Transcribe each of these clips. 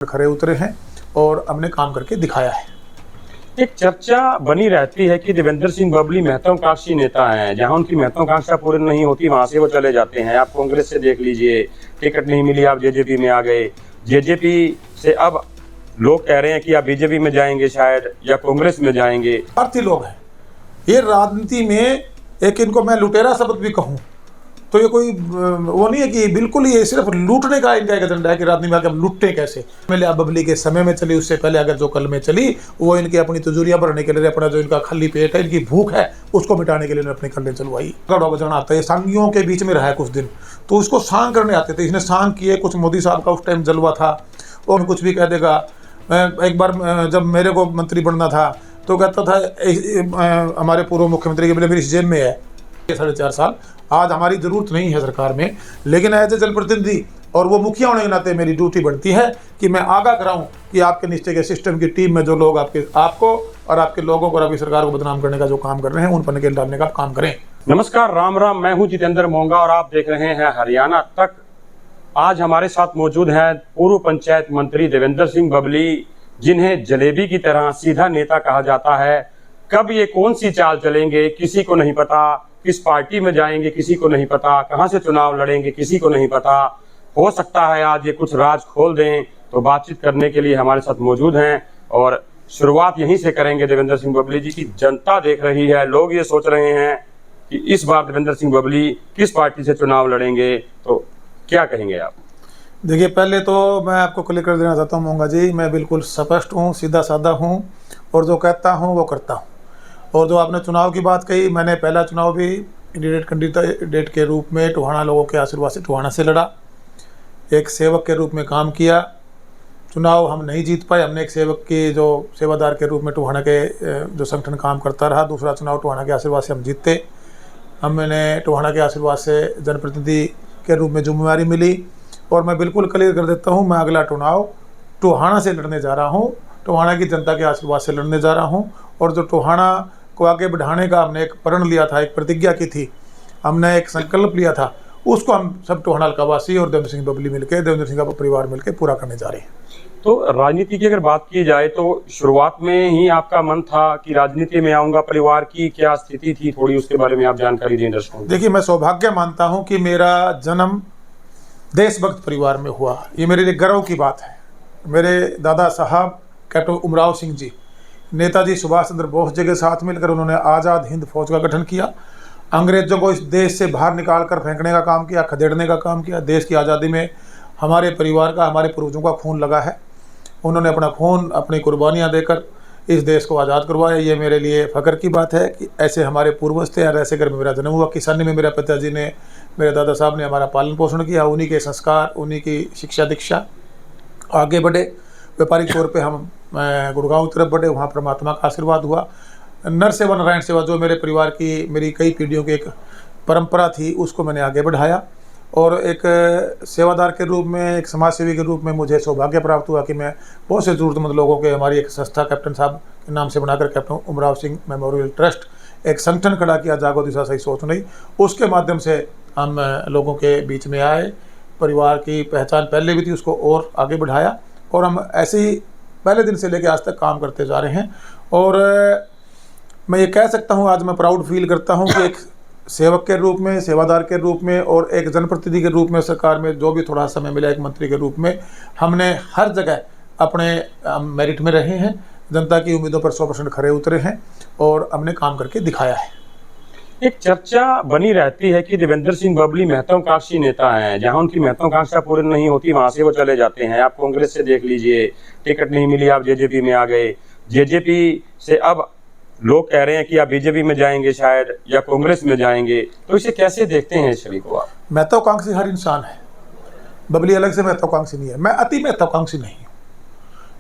खरे उतरे हैं और हमने काम करके दिखाया है। एक चर्चा बनी रहती है कि देवेंद्र सिंह बबली महत्वाकांक्षी नेता हैं, जहां उनकी महत्वाकांक्षा पूरी नहीं होती वहां से वो चले जाते हैं। आप कांग्रेस से देख लीजिए, टिकट नहीं मिली, आप जेजेपी में आ गए। जेजेपी से अब लोग कह रहे हैं कि आप बीजेपी में जाएंगे शायद, या कांग्रेस में जाएंगे। स्वार्थी लोग हैं ये राजनीति में। एक इनको मैं लुटेरा शब्द भी कहूँ तो ये कोई वो नहीं है कि बिल्कुल ये सिर्फ लूटने का इनका एक एजेंडा है कि राजनीति में आकर लूटते कैसे। पहले अब बबली के समय में चली, उससे पहले अगर जो कल में चली वो इनकी अपनी तिजोरियां भरने के लिए, अपना जो इनका खाली पेट है, इनकी भूख है, उसको मिटाने के लिए इन्होंने अपनी कल्ले चलवाई। गढ़वा बजाना आता है, सांगियों के बीच में रहा है कुछ दिन, तो उसको सांग करने आते थे। इसने सांग किए, कुछ मोदी साहब का उस टाइम जलवा था, और कुछ भी कह देगा। एक बार जब मेरे को मंत्री बनना था तो कहता था हमारे पूर्व मुख्यमंत्री के बोले मेरी जेब में है 4.5 साल, आज हमारी ज़रूरत नहीं है सरकार में, लेकिन एज ए जनप्रतिनिधि और वो मुखिया होने के नाते मेरी ड्यूटी बनती है कि मैं आगाह कराऊं कि आपके निश्चय के सिस्टम की टीम में जो लोग आपको और आपके लोगों को और आपकी सरकार को बदनाम करने का जो काम कर रहे हैं उन पर नकेल डालने का काम करें। नमस्कार, राम राम। मैं हूं जितेंद्र मोंगा और आप देख रहे हैं हरियाणा तक। आज हमारे साथ मौजूद हैं पूर्व पंचायत मंत्री देवेंद्र सिंह बबली, जिन्हें जलेबी की तरह सीधा नेता कहा जाता है। कब ये कौन सी चाल चलेंगे किसी को नहीं पता, किस पार्टी में जाएंगे किसी को नहीं पता, कहां से चुनाव लड़ेंगे किसी को नहीं पता। हो सकता है आज ये कुछ राज खोल दें, तो बातचीत करने के लिए हमारे साथ मौजूद हैं। और शुरुआत यहीं से करेंगे देवेंद्र सिंह बबली जी की। जनता देख रही है, लोग ये सोच रहे हैं कि इस बार देवेंद्र सिंह बबली किस पार्टी से चुनाव लड़ेंगे, तो क्या कहेंगे आप? देखिए, पहले तो मैं आपको क्लियर कर देना चाहता हूँ मोंगा जी, मैं बिल्कुल स्पष्ट हूँ, सीधा साधा हूँ, और जो कहता हूँ वो करता हूँ। और जो आपने चुनाव की बात कही, मैंने पहला चुनाव भी कैंडिडेट के रूप में टोहाना लोगों के आशीर्वाद से टोहाना से लड़ा, एक सेवक के रूप में काम किया। चुनाव हम नहीं जीत पाए, हमने एक सेवक की जो सेवादार के रूप में टोहाना के जो संगठन काम करता रहा। दूसरा चुनाव टोहाना के आशीर्वाद से हम जीते। हमने टोहाना के आशीर्वाद से जनप्रतिनिधि के रूप में जिम्मेवारी मिली, और मैं बिल्कुल क्लियर कर देता हूँ, मैं अगला चुनाव टोहाना से लड़ने जा रहा हूँ, टोहाना की जनता के आशीर्वाद से लड़ने जा रहा हूँ। और जो टोहाना को आगे बढ़ाने का हमने एक प्रण लिया था, एक प्रतिज्ञा की थी, हमने एक संकल्प लिया था, उसको हम सब टोहाना का वासी और देवेंद्र सिंह बबली मिलकर, देवेंद्र सिंह का परिवार मिलकर पूरा करने जा रहे हैं। तो राजनीति की अगर बात की जाए तो शुरुआत में ही आपका मन था कि राजनीति में आऊंगा, परिवार की क्या स्थिति थी, थोड़ी उसके बारे में आप जानकारी दें दर्शकों को। देखिए, मैं सौभाग्य मानता हूँ कि मेरा जन्म देशभक्त परिवार में हुआ। ये मेरे लिए गर्व की बात है। मेरे दादा साहब कैप्टन उमराव सिंह जी, नेताजी सुभाष चंद्र बोस जी के साथ मिलकर उन्होंने आज़ाद हिंद फौज का गठन किया, अंग्रेजों को इस देश से बाहर निकाल कर फेंकने का काम किया, खदेड़ने का काम किया। देश की आज़ादी में हमारे परिवार का, हमारे पूर्वजों का खून लगा है। उन्होंने अपना खून, अपनी कुर्बानियाँ देकर इस देश को आज़ाद करवाया। ये मेरे लिए फ़ख्र की बात है कि ऐसे हमारे पूर्वज थे और ऐसे घर में मेरा जन्म हुआ। किसानी में मेरे पिताजी ने, मेरे दादा साहब ने हमारा पालन पोषण किया, उन्हीं के संस्कार, उन्हीं की शिक्षा दीक्षा आगे बढ़े। व्यापारिक तौर पे हम गुड़गांव की तरफ बढ़े, वहाँ परमात्मा का आशीर्वाद हुआ। नर सेवा नारायण सेवा जो मेरे परिवार की, मेरी कई पीढ़ियों की एक परंपरा थी, उसको मैंने आगे बढ़ाया। और एक सेवादार के रूप में, एक समाज सेवी के रूप में मुझे सौभाग्य प्राप्त हुआ कि मैं बहुत से ज़रूरतमंद लोगों के, हमारी एक संस्था कैप्टन साहब के नाम से बनाकर captain Umrao Singh memorial trust एक संगठन खड़ा किया, जागो दिशा सही सोच नहीं। उसके माध्यम से हम लोगों के बीच में आए। परिवार की पहचान पहले भी थी, उसको और आगे बढ़ाया, और हम ऐसे ही पहले दिन से लेकर आज तक काम करते जा रहे हैं। और मैं ये कह सकता हूँ, आज मैं प्राउड फील करता हूँ कि एक सेवक के रूप में, सेवादार के रूप में और एक जनप्रतिनिधि के रूप में सरकार में जो भी थोड़ा समय मिला, एक मंत्री के रूप में हमने हर जगह अपने मेरिट में रहे हैं। जनता की उम्मीदों पर 100% खरे उतरे हैं और हमने काम करके दिखाया है। एक चर्चा बनी रहती है कि देवेंद्र सिंह बबली महत्वाकांक्षी नेता हैं, जहां उनकी महत्वाकांक्षा पूरी नहीं होती वहां से वो चले जाते हैं। आप कांग्रेस से देख लीजिए, टिकट नहीं मिली, आप जेजेपी में आ गए। जेजेपी से अब लोग कह रहे हैं कि आप बीजेपी में जाएंगे शायद, या कांग्रेस में जाएंगे, तो इसे कैसे देखते हैं इस छवि को आप? महत्वाकांक्षी हर इंसान है, बबली अलग से महत्वाकांक्षी नहीं है। मैं अति महत्वाकांक्षी नहीं हूँ।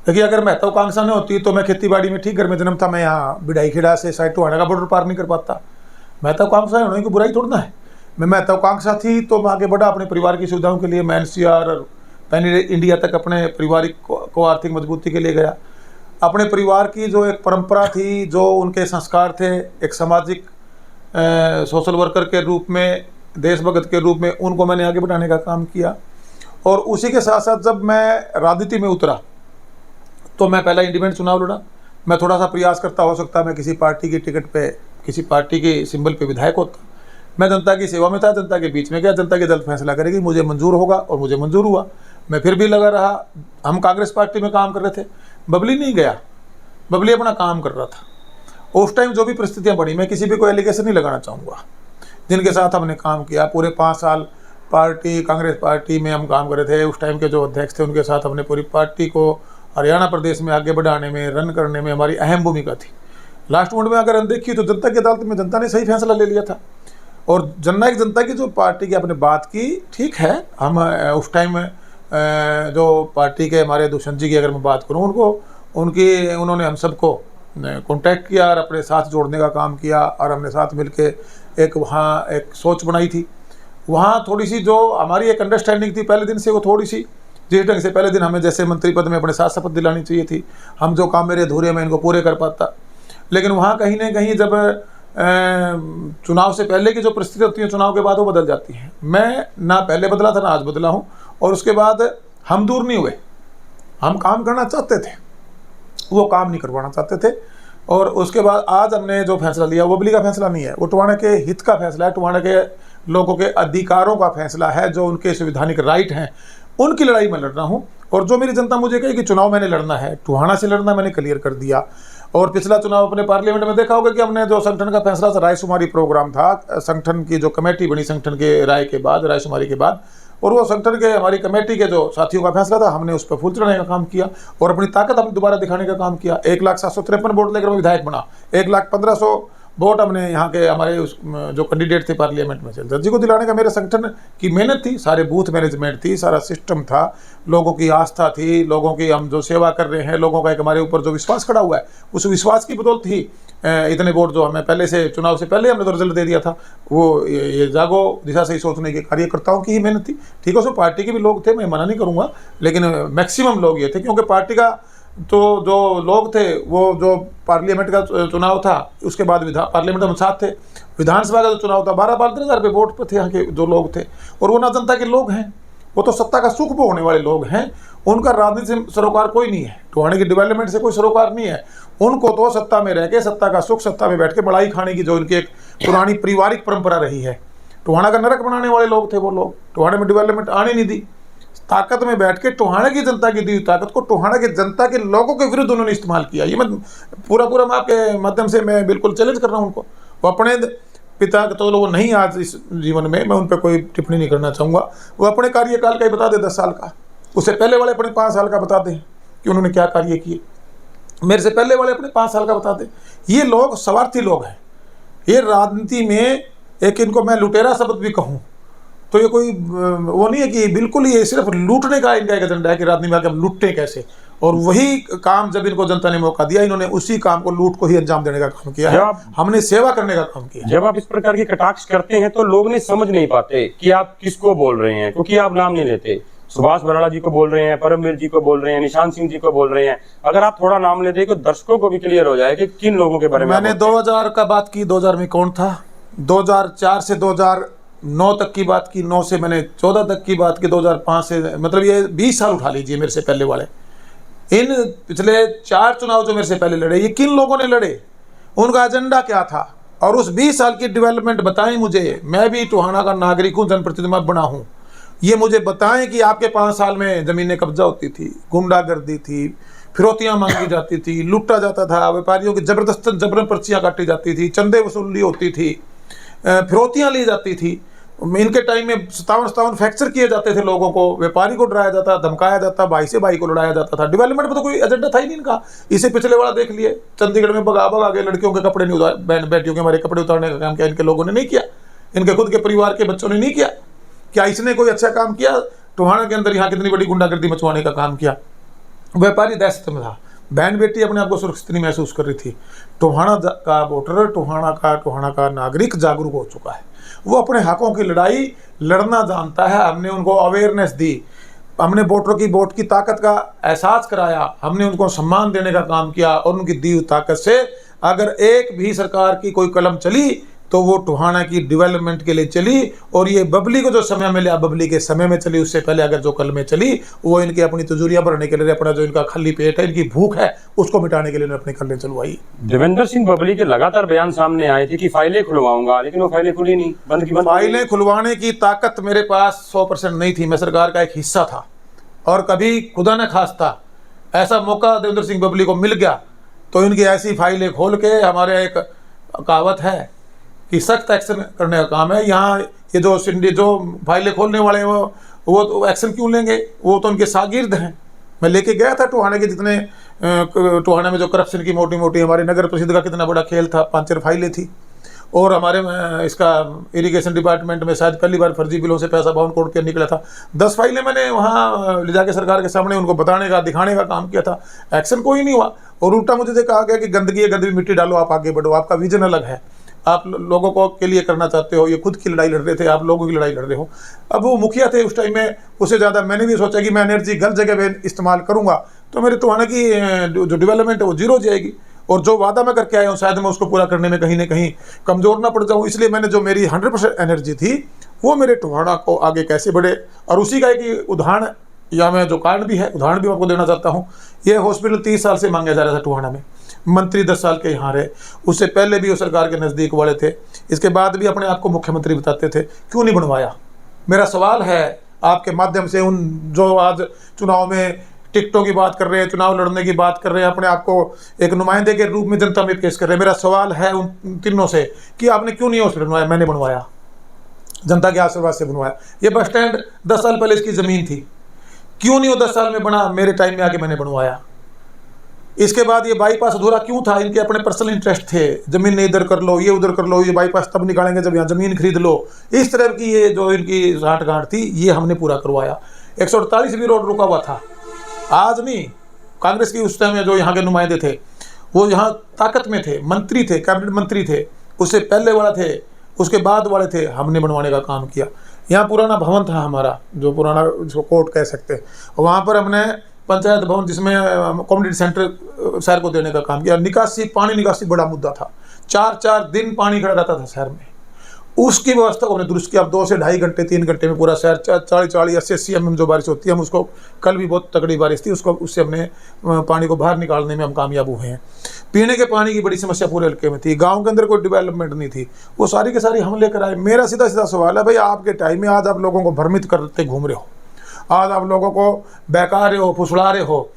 देखिए, अगर महत्वाकांक्षा नहीं होती तो मैं खेती बाड़ी में ठीक घर में जन्म था, मैं यहाँ बिडाई खेड़ा से साइड टोहाना का बॉर्डर पार नहीं कर पाता। महत्वाकांक्षा होने की बुराई थोड़ा है। मैं महत्वाकांक्षा थी तो मैं आगे बढ़ा अपने परिवार की सुविधाओं के लिए। मैं NCR और पैन इंडिया तक अपने पारिवारिक को आर्थिक मजबूती के लिए गया। अपने परिवार की जो एक परंपरा थी, जो उनके संस्कार थे, एक सामाजिक सोशल वर्कर के रूप में, देशभक्त के रूप में, उनको मैंने आगे बढ़ाने का काम किया। और उसी के साथ साथ जब मैं राजनीति में उतरा तो मैं पहला इंडिपेंडेंट चुनाव लड़ा। मैं थोड़ा सा प्रयास करता, हो सकता मैं किसी पार्टी की टिकट पे, किसी पार्टी के सिंबल पे विधायक होता। मैं जनता की सेवा में था, जनता के बीच में गया, जनता के दल फैसला करेगी, मुझे मंजूर होगा और मुझे मंजूर हुआ। मैं फिर भी लगा रहा। हम कांग्रेस पार्टी में काम कर रहे थे, बबली नहीं गया, बबली अपना काम कर रहा था। उस टाइम जो भी परिस्थितियाँ बनी, मैं किसी भी को एलिगेशन नहीं लगाना चाहूँगा, जिनके साथ हमने काम किया पूरे 5 साल पार्टी, कांग्रेस पार्टी में हम काम कर रहे थे। उस टाइम के जो अध्यक्ष थे उनके साथ हमने पूरी पार्टी को हरियाणा प्रदेश में आगे बढ़ाने में, रन करने में हमारी अहम भूमिका थी। लास्ट मोमेंट में अगर हम देखिए तो जनता की अदालत में जनता ने सही फैसला ले लिया था। और जननायक जनता की जो पार्टी की आपने बात की, ठीक है, हम उस टाइम जो पार्टी के हमारे दुष्यंत जी की अगर मैं बात करूँ, उन्होंने हम सबको कॉन्टैक्ट किया और अपने साथ जोड़ने का काम किया, और हमने साथ मिलके एक वहाँ एक सोच बनाई थी। वहाँ थोड़ी सी जो हमारी एक अंडरस्टैंडिंग थी पहले दिन से, वो थोड़ी सी जिस ढंग से पहले दिन हमें जैसे मंत्री पद में अपने साथ शपथ दिलानी चाहिए थी, हम जो काम मेरे अधूरे में इनको पूरे कर पाता। लेकिन वहाँ कहीं ना कहीं जब चुनाव से पहले की जो परिस्थिति होती है, चुनाव के बाद वो बदल जाती है। मैं ना पहले बदला था ना आज बदला हूँ, और उसके बाद हम दूर नहीं हुए। हम काम करना चाहते थे, वो काम नहीं करवाना चाहते थे। और उसके बाद आज हमने जो फैसला लिया वो बबली का फैसला नहीं है, वो टोहाना के हित का फैसला है, टोहाना के लोगों के अधिकारों का फैसला है, जो उनके संवैधानिक राइट हैं, उनकी लड़ाई मैं लड़ रहा हूँ। और जो मेरी जनता मुझे कही कि चुनाव मैंने लड़ना है, टोहाना से लड़ना, मैंने क्लियर कर दिया। और पिछला चुनाव अपने पार्लियामेंट में देखा होगा कि हमने जो संगठन का फैसला था, रायशुमारी प्रोग्राम था, संगठन की जो कमेटी बनी संगठन के राय के बाद, रायशुमारी के बाद, और वो संगठन के हमारी कमेटी के जो साथियों का फैसला था, हमने उस पर फूल चढ़ाने का काम किया और अपनी ताकत हमने दोबारा दिखाने का काम किया। 1,753 वोट लेकर मैं विधायक बना। 1,15,100 वोट हमने यहाँ के हमारे जो कैंडिडेट थे पार्लियामेंट में, जज जी को दिलाने का मेरे संगठन की मेहनत थी, सारे बूथ मैनेजमेंट थी, सारा सिस्टम था, लोगों की आस्था थी, लोगों की हम जो सेवा कर रहे हैं, लोगों का एक हमारे ऊपर जो विश्वास खड़ा हुआ है, उस विश्वास की बदौलत ही इतने वोट जो हमें पहले से, चुनाव से पहले हमने तो रिजल्ट दे दिया था। वो ये जागो दिशा से ही सोचने के कार्यकर्ताओं की ही मेहनत थी। ठीक है, उसमें पार्टी के भी लोग थे, मैं मना नहीं करूँगा, लेकिन मैक्सिमम लोग ये थे, क्योंकि पार्टी का तो जो लोग थे, वो जो पार्लियामेंट का चुनाव था, उसके बाद पार्लियामेंट में साथ थे, विधानसभा का जो चुनाव था 12-12 हज़ार पे वोट पे थे यहाँ के जो लोग थे। और वो ना जनता के लोग हैं, वो तो सत्ता का सुख भोगने वाले लोग हैं, उनका राजनीति से सरोकार कोई नहीं है, टोहाने की डेवलपमेंट से कोई सरोकार नहीं है। उनको तो सत्ता में रह के, सत्ता का सुख, सत्ता में बैठ के बड़ाई खाने की जो उनकी एक पुरानी पारिवारिक परंपरा रही है, टोहाना का नरक बनाने वाले लोग थे वो लोग। टोहाने में डेवलपमेंट आने नहीं दी, ताकत में बैठ के टोहाना की जनता की दी ताकत को टोहाना की जनता के लोगों के विरुद्ध उन्होंने इस्तेमाल किया। ये मैं पूरा मैं आपके माध्यम से मैं बिल्कुल चैलेंज कर रहा हूँ उनको। वो अपने पिता तो लोग नहीं आज इस जीवन में, मैं उन पर कोई टिप्पणी नहीं करना चाहूँगा। वो अपने कार्यकाल का ही बता दे 10 साल का, उससे पहले वाले अपने 5 साल का बता दें कि उन्होंने क्या कार्य किए, मेरे से पहले वाले अपने 5 साल का बता दें। ये लोग स्वार्थी लोग हैं। ये राजनीति में एक, इनको मैं लुटेरा शब्द भी कहूँ तो ये कोई वो नहीं है कि बिल्कुल ये सिर्फ लूटने का इनका एक एजेंडा है कि राजनीति में आके हम लूटते कैसे, और वही काम जब इनको जनता ने मौका दिया, इन्होंने उसी काम को, लूट को ही अंजाम देने का काम किया है। हमने सेवा करने का काम किया। जब आप इस प्रकार के कटाक्ष करते हैं तो लोग नहीं समझ नहीं पाते कि आप किसको बोल रहे हैं, क्योंकि आप नाम नहीं लेते। सुभाष बराड़ा जी को बोल रहे हैं, परमवीर जी को बोल रहे हैं, निशान सिंह जी को बोल रहे हैं। अगर आप थोड़ा नाम लेते तो दर्शकों को भी क्लियर हो जाए कि किन लोगों के बारे में। मैंने 2000 का बात की, 2000 में कौन था, 2004 से 2009 तक की बात की, 9 से मैंने 14 तक की बात की, 2005 से, मतलब ये 20 साल उठा लीजिए मेरे से पहले वाले। इन पिछले 4 चुनाव जो मेरे से पहले लड़े, ये किन लोगों ने लड़े, उनका एजेंडा क्या था, और उस 20 साल की डेवलपमेंट बताएं मुझे। मैं भी टोहाना का नागरिक हूँ, जनप्रतिनिधि बना हूँ। ये मुझे बताएं कि आपके 5 साल में ज़मीनें कब्जा होती थी, गुंडागर्दी थी, फिरौतियाँ मांगी जाती थी, लूटा जाता था, व्यापारियों की जबरन पर्चियाँ काटी जाती थी, चंदे वसूली होती थी, फिरौतियाँ ली जाती थी। इनके टाइम में 57 फ्रैक्चर किए जाते थे लोगों को, व्यापारी को डराया जाता, धमकाया जाता, भाई से भाई को लड़ाया जाता था। डेवलपमेंट में तो कोई एजेंडा था ही नहीं इनका। इसे पिछले वाला देख लिए, चंडीगढ़ में बगा के लड़कियों के कपड़े नहीं उतार, बेटियों के हमारे कपड़े उतारने का काम किया इनके लोगों ने नहीं किया, इनके खुद के परिवार के बच्चों ने नहीं किया। क्या इसने कोई अच्छा काम किया? टोहाना के अंदर यहाँ कितनी बड़ी गुंडागर्दी मचवाने का काम किया। व्यापारी दहशत में था, बहन बेटी अपने आप को सुरक्षित नहीं महसूस कर रही थी। टोहाना का वोटर, टोहाना का नागरिक जागरूक हो चुका है, वो अपने हकों की लड़ाई लड़ना जानता है। हमने उनको अवेयरनेस दी, हमने वोटरों की वोट की ताकत का एहसास कराया, हमने उनको सम्मान देने का काम किया, और उनकी दी हुई ताकत से अगर एक भी सरकार की कोई कलम चली तो वो टोहाना की डेवलपमेंट के लिए चली। और ये बबली को जो समय मिला, बबली के समय में चली, उससे पहले अगर जो कल में चली वो इनकी अपनी तिजोरियां भरने के लिए, अपना जो इनका खाली पेट है, इनकी भूख है, उसको मिटाने के लिए अपनी कल्लें चलवाई। देवेंद्र सिंह बबली के लगातार बयान सामने आए थे कि फाइलें खुलवाऊंगा, लेकिन वो फाइलें खुली नहीं, बंद की बंद। फाइलें खुलवाने की ताकत मेरे पास 100% नहीं थी, मैं सरकार का एक हिस्सा था, और कभी खुदा न खास्ता ऐसा मौका देवेंद्र सिंह बबली को मिल गया तो इनकी ऐसी फाइलें खोल के, हमारे एक कहावत है कि सख्त एक्शन करने का काम है। यहाँ ये जो फाइलें खोलने वाले हैं वो तो एक्शन क्यों लेंगे, वो तो उनके शागिर्द हैं। मैं लेके गया था टोहाना के जितने टोहाना में जो करप्शन की मोटी मोटी, हमारे नगर परिषद का कितना बड़ा खेल था, 5-4 फाइलें थी। और हमारे इसका इरिगेशन डिपार्टमेंट में शायद पहली बार फर्जी बिलों से पैसा बाउंड कोड के निकला था। 10 फाइलें मैंने वहाँ ले जाके सरकार के सामने उनको बताने का, दिखाने का काम किया था। एक्शन कोई नहीं हुआ, और उल्टा मुझे कहा गया कि गंदगी है, गंदगी मिट्टी डालो, आप आगे बढ़ो, आपका विजन अलग है, आप लोगों को के लिए करना चाहते हो, ये खुद की लड़ाई लड़ रहे थे, आप लोगों की लड़ाई लड़ रहे हो। अब वो मुखिया थे उस टाइम में, उससे ज़्यादा मैंने भी सोचा कि मैं एनर्जी गलत जगह पे इस्तेमाल करूँगा तो मेरे टोहाना की जो डेवलपमेंट है वो जीरो जाएगी, और जो वादा मैं करके आया हूँ शायद मैं उसको पूरा करने में कहीं ना कहीं कमज़ोर ना पड़ जाऊँ। इसलिए मैंने जो मेरी 100% एनर्जी थी वो मेरे टोहाना को आगे कैसे बढ़े, और उसी का एक उदाहरण, या मैं जो कारण भी है उदाहरण भी आपको देना चाहता हूँ। ये हॉस्पिटल 30 साल से मांगा जा रहा था टोहाना में, मंत्री 10 साल के यहाँ रहे, उससे पहले भी वो सरकार के नज़दीक वाले थे, इसके बाद भी अपने आप को मुख्यमंत्री बताते थे, क्यों नहीं बनवाया। मेरा सवाल है आपके माध्यम से उन जो आज चुनाव में टिकटों की बात कर रहे हैं, चुनाव लड़ने की बात कर रहे हैं, अपने आप को एक नुमाइंदे के रूप में जनता में पेश कर रहे हैं, मेरा सवाल है उन तीनों से कि आपने क्यों नहीं हॉस्पिटल बनवाया। मैंने बनवाया, जनता के आशीर्वाद से बनवाया। ये बस स्टैंड 10 साल पहले इसकी ज़मीन थी, क्यों नहीं वो 10 साल में बना, मेरे टाइम में आके मैंने बनवाया। इसके बाद ये बाईपास अधूरा क्यों था, इनके अपने पर्सनल इंटरेस्ट थे, ज़मीन ने इधर कर लो, ये उधर कर लो, ये बाईपास तब निकालेंगे जब यहाँ ज़मीन खरीद लो, इस तरह की ये जो इनकी गांठ थी, ये हमने पूरा करवाया। 148 भी रोड रुका हुआ था, आज नहीं, कांग्रेस की उस टाइम में जो यहाँ के नुमाइंदे थे वो यहाँ ताकत में थे, मंत्री थे, कैबिनेट मंत्री थे, उससे पहले वाला थे, उसके बाद वाले थे, हमने बनवाने का काम किया। यहाँ पुराना भवन था हमारा, जो पुराना जिसको कोर्ट कह सकते हैं, वहाँ पर हमने पंचायत भवन जिसमें कम्युनिटी सेंटर शहर को देने का काम किया। निकासी, पानी निकासी बड़ा मुद्दा था, 4-4 दिन पानी खड़ा रहता था शहर में, उसकी व्यवस्था को हमने दुरुस्त किया। अब 2 से ढाई घंटे 3 घंटे में पूरा शहर 40-40 80 mm जो बारिश होती है, हम उसको, कल भी बहुत तगड़ी बारिश थी, उसको उससे हमने पानी को बाहर निकालने में हम कामयाब हुए हैं। पीने के पानी की बड़ी समस्या पूरे इलाके में थी, गांव के अंदर कोई डेवलपमेंट नहीं थी, वो सारी की सारी हम लेकर आए। मेरा सीधा सीधा सवाल है भाई, आपके टाइम में आज आप लोगों को भ्रमित करते घूम रहे हो, आज आप लोगों को बहका रहे हो, फुसला रहे हो,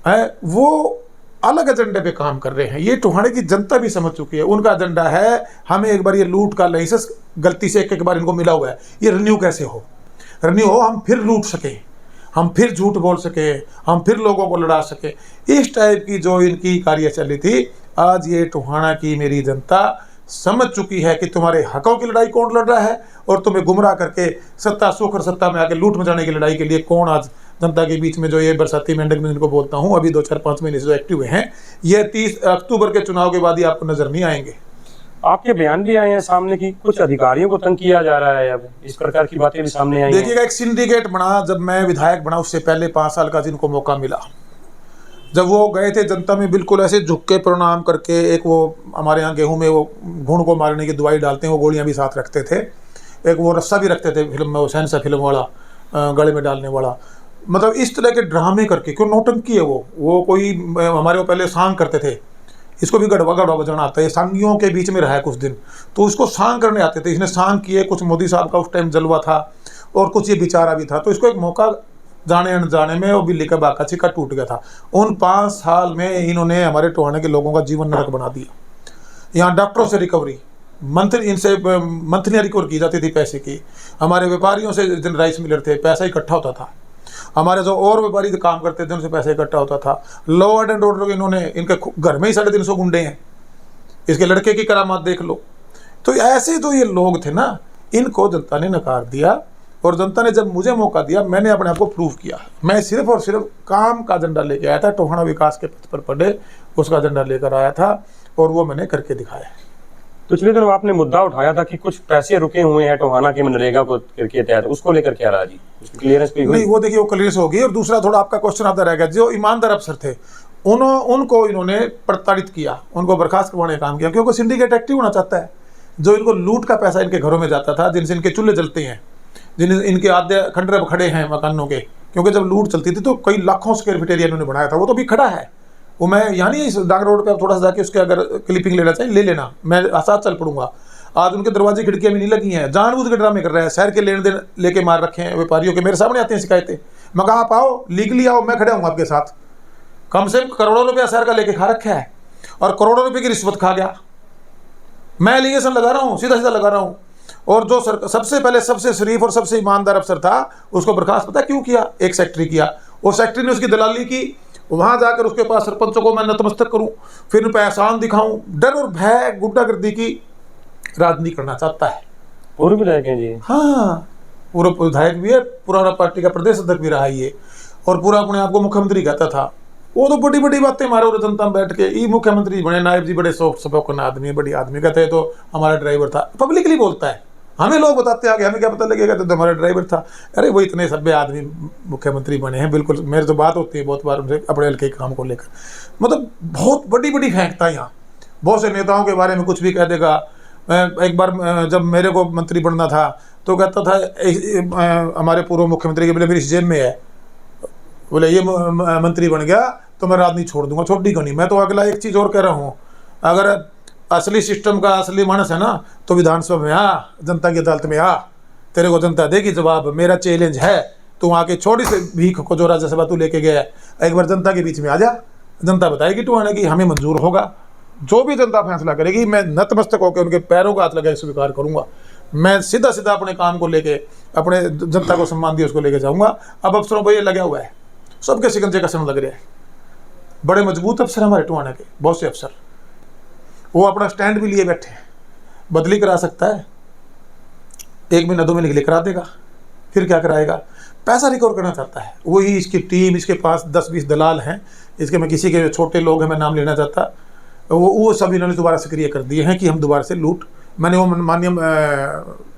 है वो अलग एजेंडे पे काम कर रहे हैं। ये टोहाने की जनता भी समझ चुकी है, उनका एजेंडा है हमें एक बार ये लूट का लाइसेंस गलती से एक बार इनको मिला हुआ है, ये रिन्यू कैसे हो, रिन्यू हो, हम फिर लूट सके, हम फिर झूठ बोल सके, हम फिर लोगों को लड़ा सके। इस टाइप की जो इनकी कार्यशैली थी, आज ये टोहाना की मेरी जनता समझ चुकी है कि तुम्हारे हकों की लड़ाई कौन लड़ रहा है, और तुम्हें गुमराह करके सत्ता सुख और सत्ता में आके लूट मचाने की लड़ाई के लिए कौन आज जनता के बीच में, जो ये बरसाती मेंढक में जिनको बोलता हूँ, अभी 2-4-5 महीने से जो एक्टिव हैं, ये 30 अक्टूबर के चुनाव के बाद ही आपको नजर नहीं आएंगे। आपके बयान भी आए हैं सामने कि कुछ अधिकारियों को तंग किया जा रहा है, अब इस प्रकार की बातें भी सामने आई हैं। देखिएगा, एक सिंडिकेट बना, जब मैं विधायक बना उससे पहले 5 साल का जिनको मौका मिला, जब वो गए थे जनता में बिल्कुल ऐसे झुक के प्रणाम करके, एक वो हमारे यहाँ गेहूं में वो घुन को मारने की दवाई डालते हैं, वो गोलियां भी साथ रखते थे, एक वो रस्सा भी रखते थे फिल्म में, वो सहनसा फिल्म वाला, गले में डालने वाला, मतलब इस तरह के ड्रामे करके, क्यों नौटंकी है वो कोई, हमारे वो पहले सांग करते थे, इसको भी गढ़वा गढ़वा बजाना आता है, सांगियों के बीच में रहा है कुछ दिन, तो उसको सांग करने आते थे, इसने सांग किए, कुछ मोदी साहब का उस टाइम जलवा था और कुछ ये बेचारा भी था, तो इसको एक मौका जाने अनजाने में वो बिल्ली का बाका छिक्का टूट गया था। उन 5 साल में इन्होंने हमारे टोहाने के लोगों का जीवन नरक बना दिया। यहाँ डॉक्टरों से रिकवरी, इनसे मंथलियाँ रिकवर की जाती थी पैसे की, हमारे व्यापारियों से जिन राइस मिलर थे पैसा इकट्ठा होता था, हमारे जो और व्यापारी काम करते थे उनसे पैसा इकट्ठा होता था। लॉ एंड ऑर्डर इन्होंने, इनके घर में ही 350 गुंडे हैं, इसके लड़के की करामात देख लो। तो ऐसे जो ये लोग थे ना, इनको जनता ने नकार दिया, और जनता ने जब मुझे मौका दिया, मैंने अपने आप को प्रूव किया। मैं सिर्फ और सिर्फ काम का एजेंडा लेके आया था, टोहाना विकास के पथ पर पड़े उसका एजेंडा लेकर आया था, और वो मैंने करके दिखाया। पिछले दिनों आपने मुद्दा उठाया था कि कुछ पैसे रुके हुए हैं टोहाना के मनरेगा को के तहत, उसको लेकर क्या राजी, उसकी क्लियरेंस भी हुई? नहीं, वो देखिए वो क्लियरेंस होगी। और दूसरा, थोड़ा आपका क्वेश्चन आता रहेगा, जो ईमानदार अफसर थे उनको इन्होंने प्रताड़ित किया, उनको बर्खास्त करवाने का काम किया, क्योंकि सिंडिकेट एक्टिव होना चाहता है। जो इनको लूट का पैसा इनके घरों में जाता था, जिनसे इनके चूल्हे जलते हैं, जिन इनके आधे खंडर अब खड़े हैं मकानों के, क्योंकि जब लूट चलती थी तो कई लाखों स्क्वायर फीट एरिया इन्होंने बनाया था, वो तो भी खड़ा है। वो मैं यहाँ नहीं, इस डांग रोड पे आप थोड़ा सा जाके उसके अगर क्लिपिंग लेना चाहिए ले लेना, मैं साथ चल पड़ूंगा। आज उनके दरवाजे खिड़कियाँ भी नहीं लगी हैं, जानबूझ के ड्रामे कर रहे हैं, शहर के लेन देन लेके मार रखे हैं व्यापारियों के। मेरे सामने आते हैं शिकायतें, मैं कहा आप आओ लीगली आओ, मैं खड़ा हूँ आपके साथ। कम से कम करोड़ों रुपया शहर का लेके खा रखा है और करोड़ों रुपए की रिश्वत खा गया। मैं एलिगेशन लगा रहा हूँ, सीधा सीधा लगा रहा हूँ। और जो सबसे पहले सबसे शरीफ और सबसे ईमानदार अफसर था उसको बर्खास्त पता क्यों किया? एक सेक्रेटरी किया। वो सेक्रेटरी ने उसकी दलाली की, वहाँ जाकर उसके पास सरपंचों को मैं नतमस्तक करूँ, फिर उन पर एहसान दिखाऊँ। डर और भय गुंडागर्दी की राजनीति करना चाहता है। पूर्व विधायक हैं जी? हाँ, पूरा विधायक भी है, पुराना पार्टी का प्रदेश अध्यक्ष भी रहा ये, और पूरा अपने आप को मुख्यमंत्री कहता था। वो तो बड़ी बड़ी बातें मारे और जनता में बैठ के ई मुख्यमंत्री बने, नायब जी बड़े सॉफ्ट स्पोकन आदमी है, बड़ी आदमी कहते हैं तो हमारा ड्राइवर था। पब्लिकली बोलता है, हमें लोग बताते हैं, आगे हमें क्या पता लगेगा, तो हमारा ड्राइवर था। अरे वो इतने सभ्य आदमी मुख्यमंत्री बने हैं, बिल्कुल। मेरे तो बात होती है बहुत बार उनसे अपने हल्के काम को लेकर, मतलब बहुत बड़ी बड़ी फेंकता है यहाँ। बहुत से नेताओं के बारे में कुछ भी कह देगा। एक बार जब मेरे को मंत्री बनना था तो कहता था हमारे पूर्व मुख्यमंत्री के, बोले मेरी जेब में है, बोले ये मंत्री बन गया तो मैं राजनीति छोड़ दूंगा। छोड़ी क्यों नहीं? मैं तो अगला एक चीज़ और कह रहा हूँ, अगर असली सिस्टम का असली मानस है ना तो विधानसभा में आ, जनता की अदालत में आ, तेरे को जनता देगी जवाब। मेरा चैलेंज है, तू आके छोटी से भीख को जो राज्यसभा तू लेके गया है, एक बार जनता के बीच में आ जा, जनता बताएगी तू आने की, हमें मंजूर होगा। जो भी जनता फैसला करेगी मैं नतमस्तक होकर उनके पैरों का हाथ लगा स्वीकार करूंगा। मैं सीधा सीधा अपने काम को लेके, अपने जनता को सम्मान दिया उसको लेके जाऊंगा। अब अफसरों पर ये लगा हुआ है, सबके शिकंजे कसम लग रहा है। बड़े मजबूत अफसर हमारे टोहाना के, बहुत से अफसर, वो अपना स्टैंड भी लिए बैठे हैं। बदली करा सकता है, 1 महीना 2 महीने के लिए करा देगा, फिर क्या कराएगा? पैसा रिकवर करना चाहता है। वही इसकी टीम, इसके पास 10-20 दलाल हैं, इसके मैं किसी के छोटे लोग हैं मैं नाम लेना चाहता, वो सब इन्होंने दोबारा सक्रिय कर दिए हैं कि हम दोबारा से लूट। मैंने वो माननीय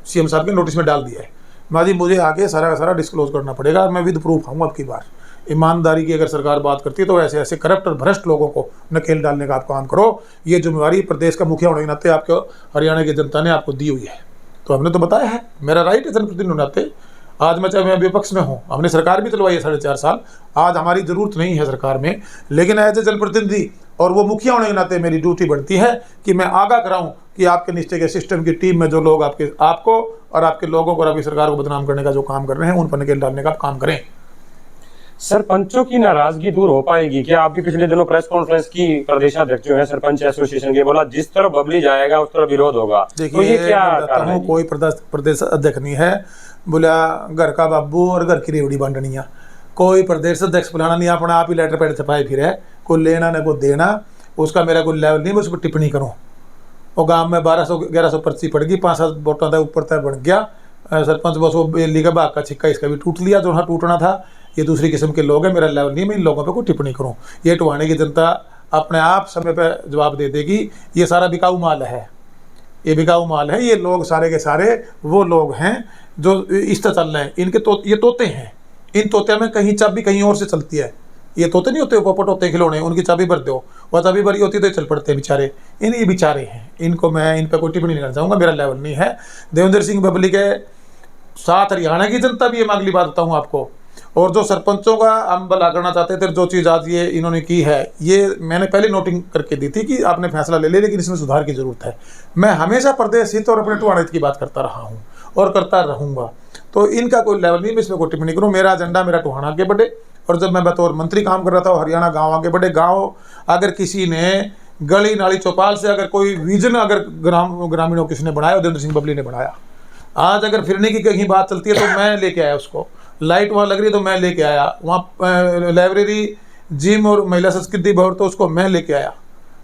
CM साहब के नोटिस में डाल दिया है, माजी मुझे आके सारा का सारा डिस्क्लोज करना पड़ेगा। मैं विद प्रूफ आऊँगा अब की बार। ईमानदारी की अगर सरकार बात करती है तो ऐसे ऐसे करप्ट और भ्रष्ट लोगों को नकेल डालने का आप काम करो। ये जिम्मेवारी प्रदेश का मुखिया होने के नाते आपको हरियाणा की जनता ने आपको दी हुई है, तो हमने तो बताया है, मेरा राइट है जनप्रतिनिधि होने नाते। आज मैं चाहे मैं विपक्ष में हूँ, हमने सरकार भी चलवाई है 4.5 साल, आज हमारी ज़रूरत नहीं है सरकार में, लेकिन एज ए जनप्रतिनिधि और वो मुखिया होने के नाते मेरी ड्यूटी बनती है कि मैं आगाह कराऊं कि आपके निश्चय के सिस्टम की टीम में जो लोग आपको और आपके लोगों को और आपकी सरकार को बदनाम करने का जो काम कर रहे हैं, उन पर नकेल डालने का काम करें। सरपंचों की नाराजगी दूर हो पाएगी क्या? आपकी पिछले दिनों प्रेस कॉन्फ्रेंस की प्रदेशाध्यक्ष जो है सरपंच एसोसिएशन के, बोला जिस तरफ बबली जाएगा उस तरफ विरोध होगा। देखिए, तो ये क्या कारण है? कोई प्रदेश अध्यक्ष नहीं है बोला घर का बाबू और घर की रेवड़ी बांटनिया। कोई प्रदेश अध्यक्ष बुलाना नहीं, अपना आप ही लेटर पैड छपाए फिर है, कोई लेना ना कोई देना, उसका मेरा कोई लेवल नहीं, मैं उस पर टिप्पणी करूँ। वो गांव में 1200-1100 पर्ची पड़ गई, 5-7 वोटों तक ऊपर तक बढ़ गया सरपंच, बस वो बेली का भाग का छिक्का इसका भी टूट लिया, जो हाँ टूटना था। ये दूसरी किस्म के लोग हैं, मेरा लेवल नहीं, मैं इन लोगों पे कोई टिप्पणी करूँ। ये टोहाने की जनता अपने आप समय पर जवाब दे देगी। ये सारा बिकाऊ माल है, ये बिकाऊ माल है। ये लोग सारे के सारे वो लोग हैं जो इस तरह चल रहे हैं। इनके ये तोते हैं, इन तोते में कहीं चाबी कहीं और से चलती है। ये तोते नहीं होते, पोपट होते हैं खिलौने, उनकी चाबी भर दो, वह चाबी भरी होती तो चल पड़ते हैं बेचारे। ये बेचारे हैं, इनको मैं इन पर कोई टिप्पणी नहीं करना चाहूँगा, मेरा लेवल नहीं है। देवेंद्र सिंह बबली के साथ हरियाणा की जनता भी, ये मैं अगली बात बताऊँ आपको, और जो सरपंचों का हम भला करना चाहते थे, जो चीज़ आज ये इन्होंने की है, ये मैंने पहले नोटिंग करके दी थी कि आपने फैसला ले लिया, लेकिन इसमें सुधार की जरूरत है। मैं हमेशा प्रदेश हित और अपने टोहाना हित की बात करता रहा हूँ और करता रहूँगा, तो इनका कोई लेवल नहीं, मैं इसमें कोई टिप्पणी करूँ। मेरा एजेंडा मेरा टोहाना आगे बढ़े, और जब मैं बतौर मंत्री काम कर रहा था हरियाणा गाँव आगे बढ़े। गाँव अगर किसी ने गली नाली चौपाल से अगर कोई विजन अगर ग्रामीणों किसी ने बनाया, देवेंद्र सिंह बबली ने बनाया। आज अगर फिरने की कहीं बात चलती है तो मैं लेके आया उसको, लाइट वहाँ लग रही है तो मैं लेके आया, वहाँ लाइब्रेरी, जिम और महिला संस्कृति भवन तो उसको मैं लेके आया।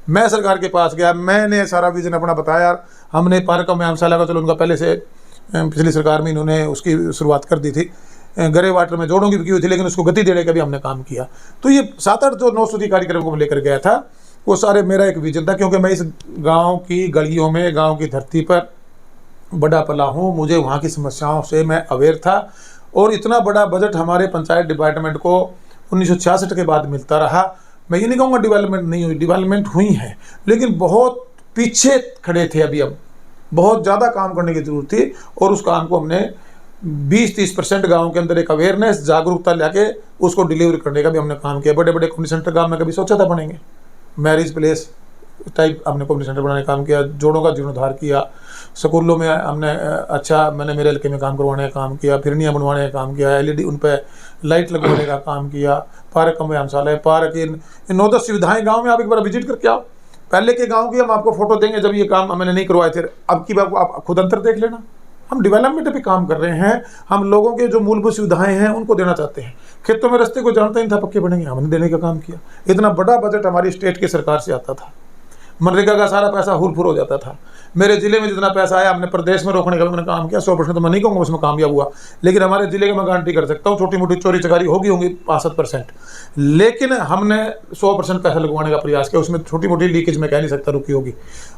मैं सरकार के पास गया, मैंने सारा विजन अपना बताया। हमने पार्कों में आमशाला का, चलो उनका पहले से पिछली सरकार में इन्होंने उसकी शुरुआत कर दी थी, गरे वाटर में जोड़ों की भी की हुई थी, लेकिन उसको गति देने का भी हमने काम किया। तो ये 7-8 जो 9 स्तुति कार्यक्रम को लेकर गया था, वो सारे मेरा एक विजन था, क्योंकि मैं इस गाँव की गलियों में, गाँव की धरती पर बड़ा पला हूँ, मुझे वहाँ की समस्याओं से मैं अवेयर था। और इतना बड़ा बजट हमारे पंचायत डिपार्टमेंट को 1966 के बाद मिलता रहा। मैं ये नहीं कहूँगा डेवलपमेंट नहीं हुई, डेवलपमेंट हुई है, लेकिन बहुत पीछे खड़े थे अभी हम। बहुत ज़्यादा काम करने की ज़रूरत थी और उस काम को हमने 20-30% गाँव के अंदर एक अवेयरनेस जागरूकता लेके उसको डिलीवर करने का भी हमने काम किया। बड़े बड़े कम्युनिटी सेंटर गाँव में कभी सोचा था बनेंगे, मैरिज प्लेस टाइप हमने कम्युनिटी सेंटर बनाने का काम किया, जोड़ों का जीर्णोद्धार किया, स्कूलों में हमने मैंने मेरे हल्के में काम करवाने का काम किया, फिरनियाँ बनवाने का काम किया, LED उन पर लाइट लगवाने का काम किया, पार्क का व्यायामशाला, पार्क इन 9-10 सुविधाएं गाँव में आप एक बार विजिट करके आओ। पहले के गाँव की हम आपको फोटो देंगे जब ये काम हमने नहीं करवाए थे, अब की बात आप खुद अंतर देख लेना। हम डेवलपमेंट पे काम कर रहे हैं, हम लोगों के जो मूलभूत सुविधाएं हैं उनको देना चाहते हैं। खेतों में रास्ते को जानता ही नहीं था पक्के बनेंगे, हमने देने का काम किया। इतना बड़ा बजट हमारी स्टेट की सरकार से आता था, मनरेगा का सारा पैसा हुरफुर हो जाता था। मेरे जिले में जितना पैसा आया हमने प्रदेश में रोकने का भी मैंने काम किया। 100% तो मैं नहीं कहूँगा उसमें कामयाब हुआ, लेकिन हमारे जिले का मैं गारंटी कर सकता हूँ छोटी मोटी चोरी चकारी होगी 65%, लेकिन हमने 100% पैसा लगवाने का प्रयास किया। उसमें छोटी मोटी लीकेज मैं कह नहीं सकता रुकी होगी,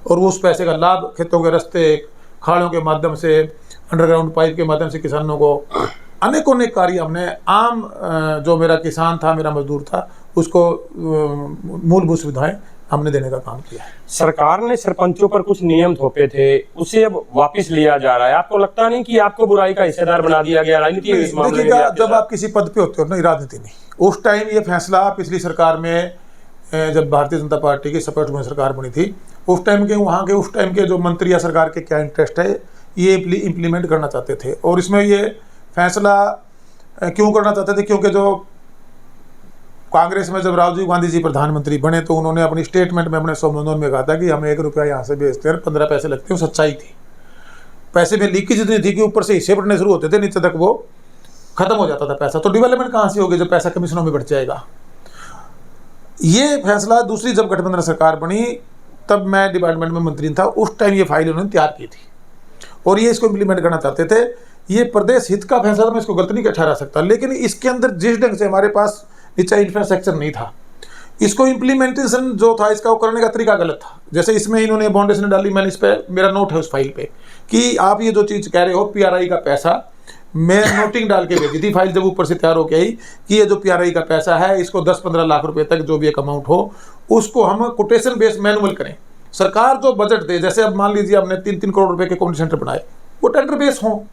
और उस पैसे का लाभ खेतों के रास्ते, खाड़ों के माध्यम से, अंडरग्राउंड पाइप के माध्यम से किसानों को अनेकों अनेक कार्य हमने आम जो मेरा किसान था, मेरा मजदूर था, उसको मूलभूत सुविधाएं हमने देने का काम किया है। सरकार ने सरपंचों पर कुछ नियम थोपे थे, उसे अब वापस लिया जा रहा है। आपको लगता नहीं कि आपको बुराई का हिस्सेदार बना दिया गया? राजनीति इस मामले में देखिएगा, जब आप किसी पद पे होते हो ना, राजनीति नहीं, उस टाइम ये फैसला पिछली सरकार में जब भारतीय जनता पार्टी की सपोर्ट में सरकार बनी थी, उस टाइम के वहाँ के उस टाइम के जो मंत्री या सरकार के क्या इंटरेस्ट है ये इम्प्लीमेंट करना चाहते थे। और इसमें ये फैसला क्यों करना चाहते थे, क्योंकि जो कांग्रेस में जब राजीव गांधी जी प्रधानमंत्री बने तो उन्होंने अपनी स्टेटमेंट में अपने संबोधन में कहा था कि हम 1 रुपया यहाँ से बेचते हैं 15 पैसे लगते हैं। सच्चाई थी, पैसे में लीकेज इतनी थी कि ऊपर से हिस्से बढ़ने शुरू होते थे, नीचे तक वो खत्म हो जाता था पैसा। तो डेवलपमेंट कहाँ से होगी जब पैसा कमीशनों में बढ़ जाएगा। ये फैसला दूसरी जब गठबंधन सरकार बनी तब मैं डिपार्टमेंट में मंत्री था, उस टाइम ये फाइल उन्होंने तैयार की थी और ये इसको इम्प्लीमेंट करना चाहते थे। ये प्रदेश हित का फैसला था, मैं इसको गलत नहीं ठहरा सकता, लेकिन इसके अंदर जिस ढंग से हमारे पास नीचे इंफ्रास्ट्रक्चर नहीं था, इसको इम्प्लीमेंटेशन जो था इसका वो करने का तरीका गलत था। जैसे इसमें इन्होंने बाउंडेशन डाली, मैंने इस पर मेरा नोट है उस फाइल पे कि आप ये जो चीज़ कह रहे हो PRI का पैसा, मैं नोटिंग डाल के भेजी थी फाइल जब ऊपर से तैयार होके आई कि ये जो PRI का पैसा है इसको 10-15 लाख रुपए तक जो भी एक अमाउंट हो उसको हम कोटेशन बेस्ड मैनुअल करें। सरकार जो बजट दे, जैसे अब मान लीजिए हमने 3-3 करोड़ रुपए के कम्युनिटी सेंटर बनाए, वो टेंडर बेस हो,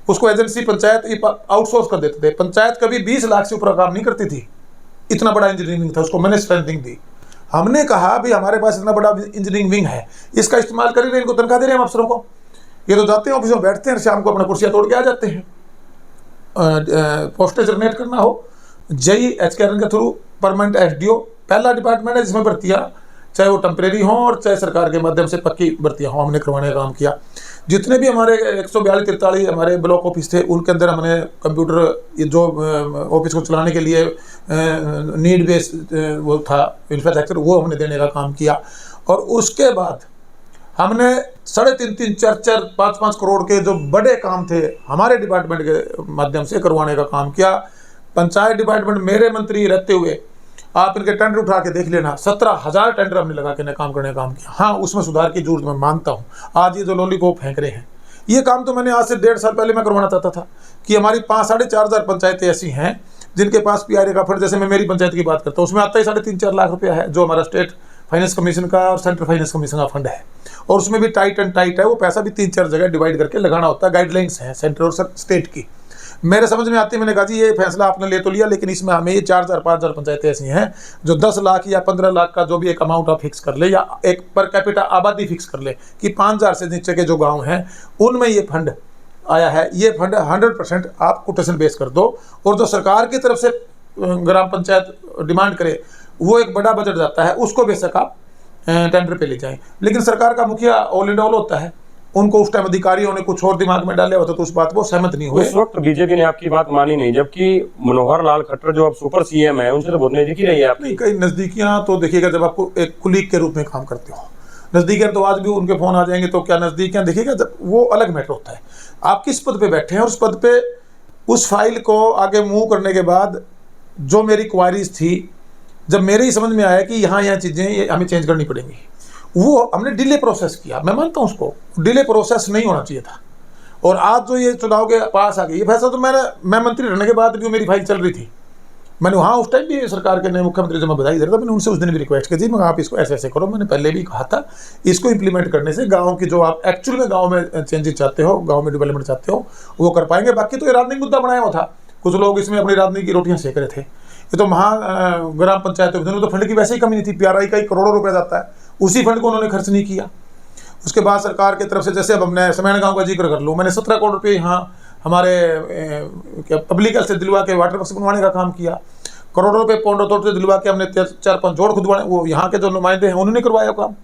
उसको एजेंसी पंचायत आउटसोर्स कर देते थे। पंचायत कभी 20 लाख से ऊपर काम नहीं करती थी, इतना बड़ा इंजीनियरिंग था, उसको मैंने स्ट्रेंथिंग दी। हमने कहा भी हमारे पास इतना बड़ा इंजीनियरिंग विंग है, इसका इस्तेमाल करेंगे, इनको तनख्वाह दे रहे हैं हम अफसरों को। ये तो जाते हैं ऑफिस में बैठते हैं, शाम को अपना कुर्सियाँ तोड़ के आ जाते हैं। पोस्टेज जनरेट करना हो, JE HKRN के थ्रू परमानेंट SDO पहला डिपार्टमेंट है जिसमें भर्तियाँ चाहे वो टेम्परेरी हों और चाहे सरकार के माध्यम से पक्की भर्तियाँ हों, हमने करवाने का काम किया। जितने भी हमारे 142-43 हमारे ब्लॉक ऑफिस थे उनके अंदर हमने कंप्यूटर ये जो ऑफिस को चलाने के लिए नीड बेस्ड वो था इंफ्रास्ट्रक्चर, वो हमने देने का काम किया। और उसके बाद हमने 3.5, 4, 5 करोड़ के जो बड़े काम थे हमारे डिपार्टमेंट के माध्यम से करवाने का काम किया। पंचायत डिपार्टमेंट मेरे मंत्री रहते हुए आप इनके टेंडर उठा के देख लेना, 17,000 टेंडर हमने लगा के काम करने का काम किया। हाँ, उसमें सुधार की जरूरत मैं मानता हूँ। आज ये जो लॉलीपॉप फेंक रहे हैं, ये काम तो मैंने आज से 1.5 साल पहले मैं करवाना चाहता था कि हमारी 5-4.5 पंचायतें ऐसी हैं जिनके पास PRA का फंड, जैसे मैं मेरी पंचायत की बात करता हूँ, उसमें आता ही 3.5-4 लाख रुपया है जो हमारा स्टेट फाइनेंस कमीशन का और सेंट्रल फाइनेंस कमीशन का फंड है, और उसमें भी टाइट है, वो पैसा भी 3-4 जगह डिवाइड करके लगाना होता है। गाइडलाइंस हैं सेंटर और स्टेट की, मेरे समझ में आती है। मैंने कहा जी ये फैसला आपने ले तो लिया, लेकिन इसमें हमें ये 4,000-5,000 पंचायतें ऐसी हैं जो 10 लाख या 15 लाख का जो भी एक अमाउंट आप फिक्स कर ले, या एक पर कैपिटा आबादी फिक्स कर ले कि 5,000 से नीचे के जो गांव हैं उनमें ये फंड आया है। ये फंड 100% आप कोटेशन बेस कर दो, और जो सरकार की तरफ से ग्राम पंचायत डिमांड करे वो एक बड़ा बजट जाता है, उसको बेशक आप टेंडर पे ले जाएं। लेकिन सरकार का मुखिया ऑल एंड ऑल होता है, उनको उस टाइम अधिकारियों ने कुछ और दिमाग में डाले होता तो उस बात को सहमत नहीं हुए। उस वक्त बीजेपी ने आपकी बात मानी नहीं, जबकि मनोहर लाल खट्टर जो अब सुपर CM है उनसे तो बहुत नजदीकी रही है आपकी। कई नज़दीकियाँ तो देखिएगा, जब आपको एक कुलीग के रूप में काम करते हो, नज़दीकियाँ तो आज भी उनके फ़ोन आ जाएंगे तो क्या नज़दीकियाँ, देखिएगा जब वो अलग मैटर होता है। आप किस पद पे बैठे हैं, उस पद पे उस फाइल को आगे मूव करने के बाद जो मेरी क्वारीज थी, जब मेरे ही समझ में आया कि यहाँ चीज़ें हमें चेंज करनी पड़ेंगी, वो हमने डिले प्रोसेस किया। मैं मानता हूँ उसको, डिले प्रोसेस नहीं होना चाहिए था। और आज जो ये चुनाव के पास आ गई, ये फैसला तो मैं मंत्री रहने के बाद भी मेरी फाइल चल रही थी, मैंने वहाँ उस टाइम भी सरकार के नए मुख्यमंत्री जो मैं बधाई दे रहा था, मैंने उनसे उस दिन भी रिक्वेस्ट की थी, मैं आप इसको ऐसे ऐसे करो। मैंने पहले भी कहा था, इसको इम्प्लीमेंट करने से गाँव की जो आप एक्चुअल में गाँव में चेंजेस चाहते हो, गाँव में डेवलपमेंट चाहते हो, वो कर पाएंगे। बाकी तो ये राजनीतिक मुद्दा बनाया हुआ था, कुछ लोग इसमें अपनी राजनीति की रोटियां सेक रहे थे। ये तो ग्राम पंचायतों में तो फंड की वैसे ही कमी नहीं थी, PRI का ही करोड़ों रुपया जाता है, उसी फंड को उन्होंने खर्च नहीं किया। उसके बाद सरकार की तरफ से, जैसे अब हमने समैन गाँव का जिक्र कर लूँ, मैंने 17 करोड़ रुपये यहाँ हमारे पब्लिक हेल्थ से दिलवा के वाटर वर्क्स बनवाने का काम किया। करोड़ों रुपये पौंडो तोड़ से दिलवा के हमने 4-5 जोड़ खुदवाने, वो यहाँ के जो नुमाइंदे हैं उन्होंने करवाया काम,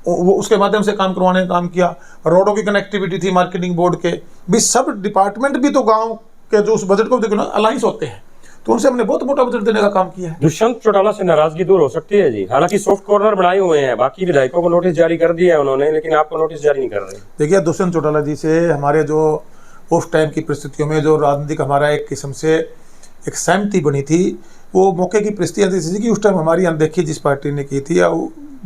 वो उसके माध्यम से काम करवाने का काम किया। रोडों की कनेक्टिविटी थी, मार्केटिंग बोर्ड के भी, सब डिपार्टमेंट भी तो गाँव के जो उस बजट को देखो ना अलाइंस होते हैं, तो उनसे हमने बहुत मोटा बजट देने का काम किया है। दुष्यंत चौटाला से नाराजगी दूर हो सकती है जी? हालांकि सॉफ्ट कॉर्नर बनाए हुए हैं, बाकी विधायकों को नोटिस जारी कर दिया है उन्होंने, लेकिन आपको नोटिस जारी नहीं कर रहे। देखिए, दुष्यंत चौटाला जी से हमारे जो उस टाइम की परिस्थितियों में जो राजनीतिक हमारा एक किस्म से एक सहमति बनी थी, वो मौके की परिस्थितियाँ थी कि उस टाइम हमारी अनदेखी जिस पार्टी ने की थी, या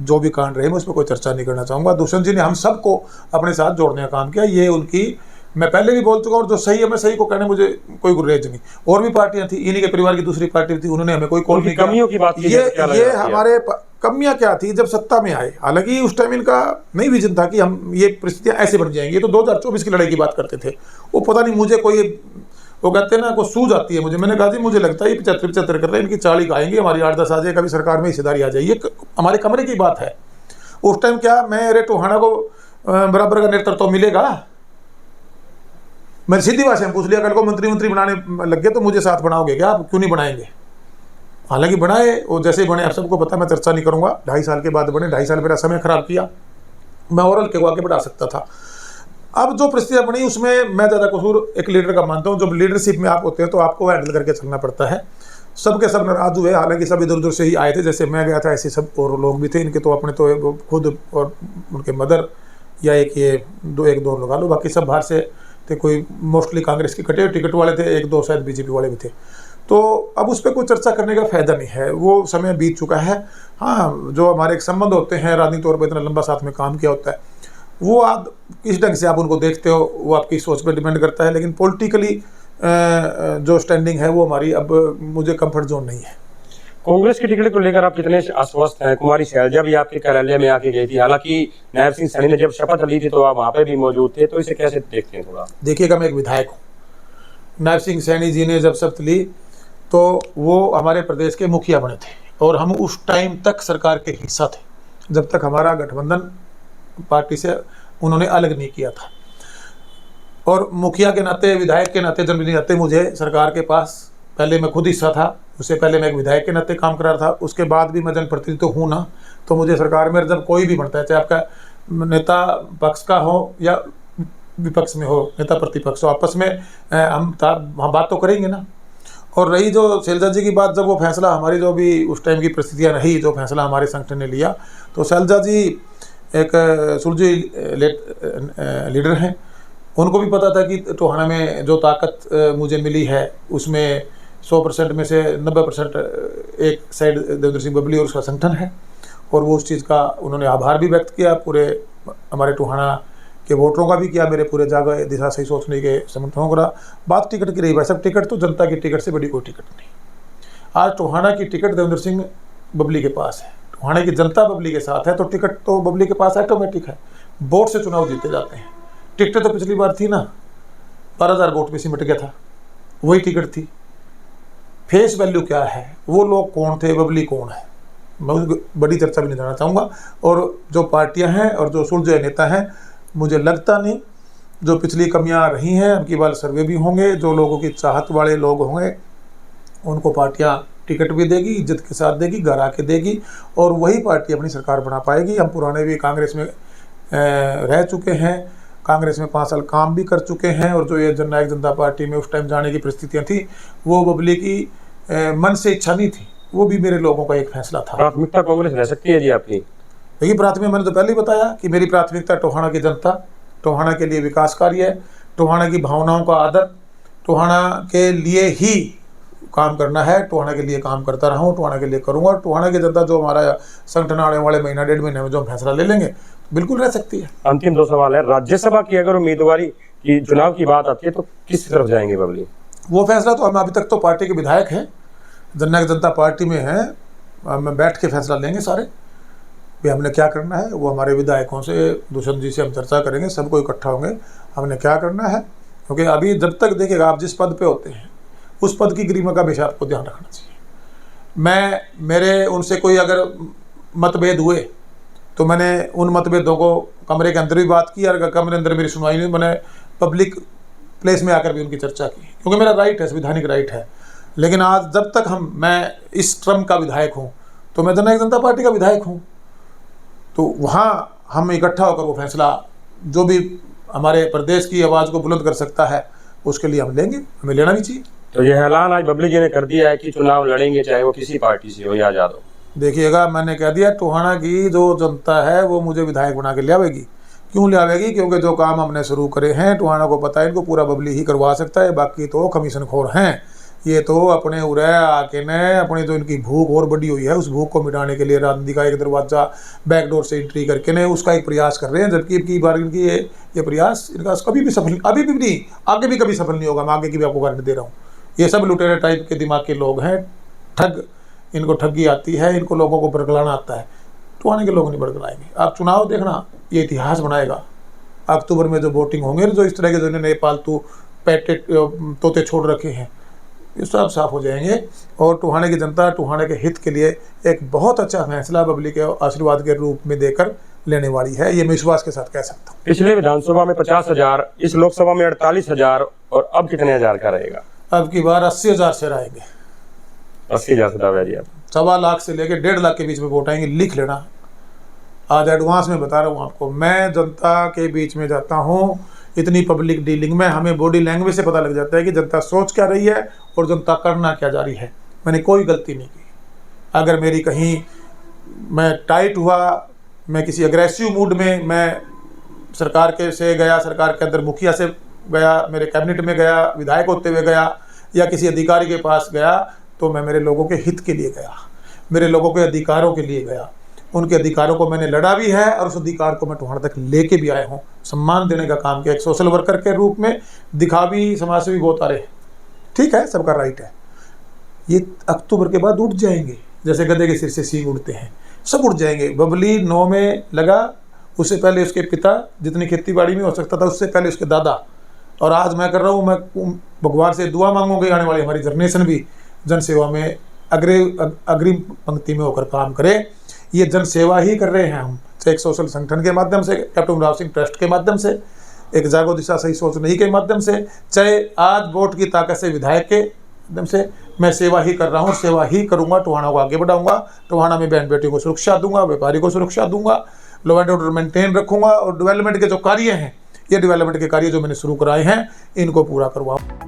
जो भी कांड रहे, मैं उस पर कोई चर्चा नहीं करना चाहूँगा। दुष्यंत जी ने हम सबको अपने साथ जोड़ने का काम किया, ये उनकी, मैं पहले भी बोल चुका हूँ, और जो सही है मैं सही को कहने मुझे कोई गुरेज नहीं। और भी पार्टियां थी, इन्हीं के परिवार की दूसरी पार्टी थी, उन्होंने हमें कोई कॉल नहीं किया। कमियों की बात की ये हमारे कमियां क्या थी जब सत्ता में आए, हालांकि उस टाइम इनका नहीं विजन था कि हम ये परिस्थितियां ऐसे बन जाएंगी। तो 2024 की लड़ाई की बात करते थे, वो पता नहीं मुझे कोई, वो कहते हैं ना, को सूझ आती है मुझे। मैंने कहा जी मुझे लगता है ये 75 कर रहे हैं, इनकी 40 खाएंगे, हमारी 8-10 आ जाए, कभी सरकार में हिस्सेदारी आ जाए, ये हमारे कमरे की बात है। उस टाइम क्या मैं, अरे टोहाना को बराबर का नेतृत्व तो मिलेगा? मैंने सीधी भाषा में पूछ लिया, कल को मंत्री बनाने लग गए तो मुझे साथ बनाओगे क्या? आप क्यों नहीं बनाएंगे? हालांकि बनाए, वो जैसे बने आप सबको पता, मैं चर्चा नहीं करूंगा। 2.5 साल के बाद बने, 2.5 साल मेरा समय खराब किया, मैं और हल्के को आगे बढ़ा सकता था। अब जो परिस्थितियाँ बनी उसमें मैं ज़्यादा कसूर एक लीडर का मानता हूँ। जब लीडरशिप में आप होते हैं तो आपको हैंडल करके चलना पड़ता है। सबके सब नाराज हुए, हालांकि सब इधर उधर से ही आए थे, जैसे मैं गया था ऐसे सब और लोग भी थे। इनके तो अपने तो खुद और उनके मदर या एक दो लगा लो, बाकी सब बाहर से थे। कोई मोस्टली कांग्रेस के कटे टिकट वाले थे, 1-2 शायद बीजेपी वाले भी थे। तो अब उस पर कोई चर्चा करने का फायदा नहीं है, वो समय बीत चुका है। हाँ, जो हमारे एक संबंध होते हैं, राजनीतिक तौर पर इतना लंबा साथ में काम किया होता है, वो आप किस ढंग से आप उनको देखते हो वो आपकी सोच पर डिपेंड करता है। लेकिन पॉलिटिकली जो स्टैंडिंग है वो हमारी अब मुझे कंफर्ट जोन नहीं है। कांग्रेस की टिकट को लेकर आप कितने आश्वस्त हैं? कुमारी शैलजा भी आपके कार्यालय में आके गई थी, हालांकि नायब सिंह सैनी ने जब शपथ ली थी तो आप वहाँ पे भी मौजूद थे, तो इसे कैसे देखते हैं? थोड़ा देखिएगा, मैं एक विधायक हूँ। नायब सिंह सैनी जी ने जब शपथ ली तो वो हमारे प्रदेश के मुखिया बने थे, और हम उस टाइम तक सरकार के हिस्सा थे, जब तक हमारा गठबंधन पार्टी से उन्होंने अलग नहीं किया था। और मुखिया के नाते, विधायक के नाते, जनप्रतिनिधि नाते मुझे सरकार के पास, पहले मैं खुद हिस्सा था, उससे पहले मैं एक विधायक के नाते काम कर रहा था, उसके बाद भी मैं जनप्रतिनिधि तो हूँ ना। तो मुझे सरकार में जब कोई भी बनता है, चाहे आपका नेता पक्ष का हो या विपक्ष में हो, नेता प्रतिपक्ष हो, आपस में हम बात तो करेंगे ना। और रही जो शैलजा जी की बात, जब वो फैसला हमारी जो भी उस टाइम की परिस्थितियाँ रही, जो फैसला हमारे संगठन ने लिया, तो शैलजा जी एक सुलझे लीडर हैं। उनको भी पता था कि टोहाना में जो ताकत मुझे मिली है उसमें 100% में से 90% एक साइड देवेंद्र सिंह बबली और उसका संगठन है, और वो उस चीज़ का उन्होंने आभार भी व्यक्त किया, पूरे हमारे टोहाना के वोटरों का भी किया, मेरे पूरे जागो दिशा सही सोचने के समर्थकों का। बात टिकट की रही भाई साहब, टिकट तो जनता की टिकट से बड़ी कोई टिकट नहीं। आज टोहाना की टिकट देवेंद्र सिंह बबली के पास है, टोहाना की जनता बबली के साथ है, तो टिकट तो बबली के पास ऑटोमेटिक है। वोट से चुनाव जीते जाते हैं। टिकट तो पिछली बार थी ना, 12,000 वोट में सिमट गया था, वही टिकट थी। फेस वैल्यू क्या है, वो लोग कौन थे, बबली कौन है, मैं उस बड़ी चर्चा भी नहीं करना चाहूँगा। और जो पार्टियां हैं और जो सुलझे नेता हैं, मुझे लगता नहीं, जो पिछली कमियां रही हैं अब की बार सर्वे भी होंगे, जो लोगों की चाहत वाले लोग होंगे उनको पार्टियां टिकट भी देगी, इज्जत के साथ देगी, घर आके देगी, और वही पार्टी अपनी सरकार बना पाएगी। हम पुराने भी कांग्रेस में रह चुके हैं, कांग्रेस में 5 साल काम भी कर चुके हैं, और जो ये जननायक जनता पार्टी में उस टाइम जाने की परिस्थितियां थी, वो बबली की मन से इच्छा नहीं थी, वो भी मेरे लोगों का एक फैसला था। प्राथमिकता कांग्रेस रह सकती है जी आपकी? देखिए, प्राथमिकता मैंने तो पहले ही बताया कि मेरी प्राथमिकता टोहाना की जनता, टोहाना के लिए विकास कार्य है, टोहाना की भावनाओं का आदर, टोहाना के लिए ही काम करना है, टोहाना के लिए काम करता रहा हूँ, टोहाना के लिए करूँगा। टोहाना की जनता जो हमारा संगठन आने वाले महीना 1.5 महीने में जो हम फैसला ले लेंगे, बिल्कुल रह सकती है। अंतिम 2 सवाल है, राज्यसभा की अगर उम्मीदवारी की चुनाव की बात आती है तो किस तरफ जाएंगे बबली? वो फैसला तो हम अभी तक तो पार्टी के विधायक हैं, जननायक जनता पार्टी में हैं, हम बैठ के फैसला लेंगे सारे भी हमने क्या करना है। वो हमारे विधायकों से, दुष्यंत जी से हम चर्चा करेंगे, सबको इकट्ठा होंगे, हमने क्या करना है। क्योंकि अभी जब तक देखिएगा, आप जिस पद पे होते हैं उस पद की गरिमा का हमेशा आपको ध्यान रखना चाहिए। मेरे उनसे कोई अगर मतभेद हुए तो मैंने उन मतभेदों को कमरे के अंदर भी बात की, और कमरे अंदर मेरी सुनवाई नहीं, मैंने पब्लिक प्लेस में आकर भी उनकी चर्चा की, क्योंकि मेरा राइट है, संवैधानिक राइट है। लेकिन आज जब तक मैं इस ट्रम का विधायक हूँ तो मैं जननायक जनता पार्टी का विधायक हूँ, तो वहाँ हम इकट्ठा होकर वो फैसला जो भी हमारे प्रदेश की आवाज़ को बुलंद कर सकता है उसके लिए हम लेंगे, हमें लेना भी चाहिए। तो यह ऐलान आज बबली जी ने कर दिया है कि चुनाव लड़ेंगे, चाहे वो किसी पार्टी से हो या आज़ाद हो। देखिएगा, मैंने कह दिया टोहाना की जो जनता है वो मुझे विधायक बना के ले आवेगी। क्यों ले आवेगी? क्योंकि जो काम हमने शुरू करे हैं टोहाना को पता है, इनको पूरा बबली ही करवा सकता है, बाकी तो कमीशन खोर हैं। ये तो अपने उरे आके ने अपनी जो इनकी भूख और बड़ी हुई है उस भूख को मिटाने के लिए राजनीति का एक दरवाजा बैकडोर से एंट्री करके ने उसका एक प्रयास कर रहे हैं। जबकि इनकी बार इनकी ये प्रयास इनका कभी भी सफल, अभी भी नहीं, आगे भी कभी सफल नहीं होगा। मैं आगे की भी आपको गारंटी दे रहा हूँ। ये सब लुटेरे टाइप के दिमाग के लोग हैं, ठग, इनको ठगी आती है, इनको लोगों को बरगलाना आता है। टोहाने के लोग नहीं बरगलाएंगे। आप चुनाव देखना, ये इतिहास बनाएगा। अक्टूबर में जो वोटिंग होंगे, जो इस तरह के जो इन्होंने पालतू पैकेट तोते छोड़ रखे हैं, ये सब साफ हो जाएंगे। और टोहाने की जनता टोहाने के हित के लिए एक बहुत अच्छा फैसला बबली के आशीर्वाद के रूप में देकर लेने वाली है, ये मैं विश्वास के साथ कह सकता हूँ। पिछले विधानसभा में 50,000, इस लोकसभा में 48,000, और अब कितने हजार का रहेगा? अब की बार 80,000 शेयर आएंगे। 80,000 से दावा जी आप 1.25 लाख से लेकर 1.5 लाख के बीच में वोट आएंगे। लिख लेना, आज एडवांस में बता रहा हूँ आपको। मैं जनता के बीच में जाता हूँ, इतनी पब्लिक डीलिंग में हमें बॉडी लैंग्वेज से पता लग जाता है कि जनता सोच क्या रही है और जनता करना क्या जा रही है। मैंने कोई गलती नहीं की। अगर मेरी कहीं मैं टाइट हुआ, मैं किसी अग्रेसिव मूड में मैं सरकार के से गया, सरकार के अंदर मुखिया से गया, मेरे कैबिनेट में गया, विधायक होते हुए गया, या किसी अधिकारी के पास गया, तो मैं मेरे लोगों के हित के लिए गया, मेरे लोगों के अधिकारों के लिए गया। उनके अधिकारों को मैंने लड़ा भी है और उस अधिकार को मैं टोहाना तक लेके भी आया हूँ। सम्मान देने का काम किया, एक सोशल वर्कर के रूप में। दिखावी समाज से भी बहुत आ रहे हैं, ठीक है, सबका राइट है। ये अक्टूबर के बाद उठ जाएंगे, जैसे गधे के सिर से सींग उड़ते हैं, सब उड़ जाएंगे। बबली 9 में लगा, उससे पहले उसके पिता, जितनी खेती बाड़ी में हो सकता था उससे पहले उसके दादा, और आज मैं कर रहा हूँ। मैं भगवान से दुआ मांगूंगी आने वाली हमारी जनरेशन भी जनसेवा में अग्रिम पंक्ति में होकर काम करे। ये जनसेवा ही कर रहे हैं हम, चाहे एक सोशल संगठन के माध्यम से, कैप्टन उमराव सिंह ट्रस्ट के माध्यम से, एक जागो दिशा सही सोच नहीं के माध्यम से, चाहे आज वोट की ताकत से विधायक के माध्यम से। मैं सेवा ही कर रहा हूँ, सेवा ही करूँगा। टोहाना को आगे बढ़ाऊंगा, टोहाना में बहन बेटियों को सुरक्षा दूंगा, व्यापारी को सुरक्षा दूंगा, लॉ एंड ऑर्डर मेंटेन रखूंगा, और डेवलपमेंट के जो कार्य हैं, ये डेवलपमेंट के कार्य जो मैंने शुरू कराए हैं, इनको पूरा करवाऊँ।